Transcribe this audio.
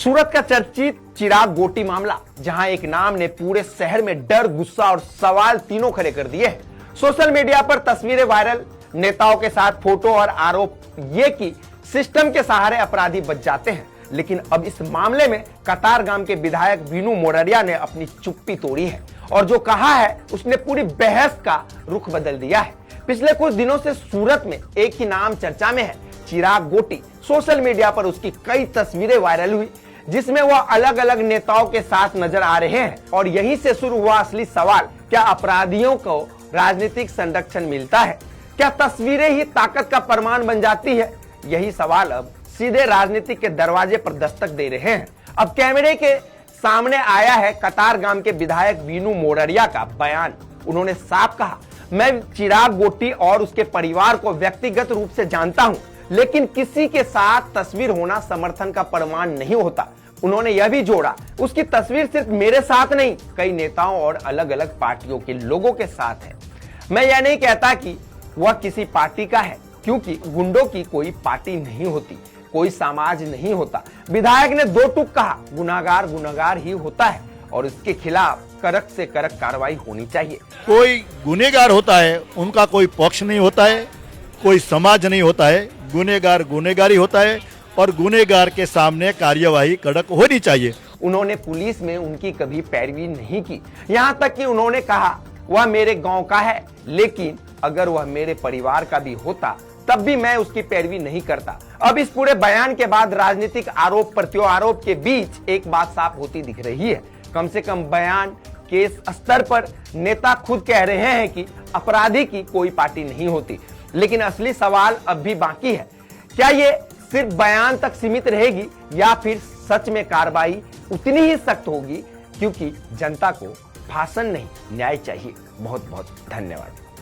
सूरत का चर्चित चिराग गोटी मामला, जहां एक नाम ने पूरे शहर में डर, गुस्सा और सवाल तीनों खड़े कर दिए हैं। सोशल मीडिया पर तस्वीरें वायरल, नेताओं के साथ फोटो और आरोप ये कि सिस्टम के सहारे अपराधी बच जाते हैं। लेकिन अब इस मामले में कतारगाम के विधायक वीनू मोररिया ने अपनी चुप्पी तोड़ी है और जो कहा है उसने पूरी बहस का रुख बदल दिया है। पिछले कुछ दिनों से सूरत में एक ही नाम चर्चा में है, चिराग गोटी। सोशल मीडिया पर उसकी कई तस्वीरें वायरल हुई जिसमें वह अलग अलग नेताओं के साथ नजर आ रहे हैं और यहीं से शुरू हुआ असली सवाल, क्या अपराधियों को राजनीतिक संरक्षण मिलता है? क्या तस्वीरें ही ताकत का प्रमाण बन जाती है? यही सवाल अब सीधे राजनीति के दरवाजे पर दस्तक दे रहे हैं। अब कैमरे के सामने आया है कतारगाम के विधायक वीनू मोररिया का बयान। उन्होंने साफ कहा, मैं चिराग गोटी और उसके परिवार को व्यक्तिगत रूप से जानता हूं, लेकिन किसी के साथ तस्वीर होना समर्थन का प्रमाण नहीं होता। उन्होंने यह भी जोड़ा, उसकी तस्वीर सिर्फ मेरे साथ नहीं, कई नेताओं और अलग अलग पार्टियों के लोगों के साथ है। मैं यह नहीं कहता कि वह किसी पार्टी का है, क्योंकि गुंडों की कोई पार्टी नहीं होती, कोई समाज नहीं होता। विधायक ने दो टूक कहा, गुनाहगार गुनाहगार ही होता है और इसके खिलाफ कड़क से कड़क कार्रवाई होनी चाहिए। कोई गुनहगार होता है, उनका कोई पक्ष नहीं होता है, कोई समाज नहीं होता है। गुनहगार गुनहगारी होता है और गुनहगार के सामने कार्यवाही कड़क होनी चाहिए। उन्होंने पुलिस में उनकी कभी पैरवी नहीं की, यहाँ तक कि उन्होंने कहा वह मेरे गांव का है, लेकिन अगर वह मेरे परिवार का भी होता तब भी मैं उसकी पैरवी नहीं करता। अब इस पूरे बयान के बाद राजनीतिक आरोप प्रत्यारोप के बीच एक बात साफ होती दिख रही है। कम से कम बयान के स्तर पर नेता खुद कह रहे हैं कि अपराधी की कोई पार्टी नहीं होती, लेकिन असली सवाल अब भी बाकी है। क्या ये सिर्फ बयान तक सीमित रहेगी या फिर सच में कार्रवाई उतनी ही सख्त होगी? क्योंकि जनता को भाषण नहीं, न्याय चाहिए। बहुत बहुत धन्यवाद।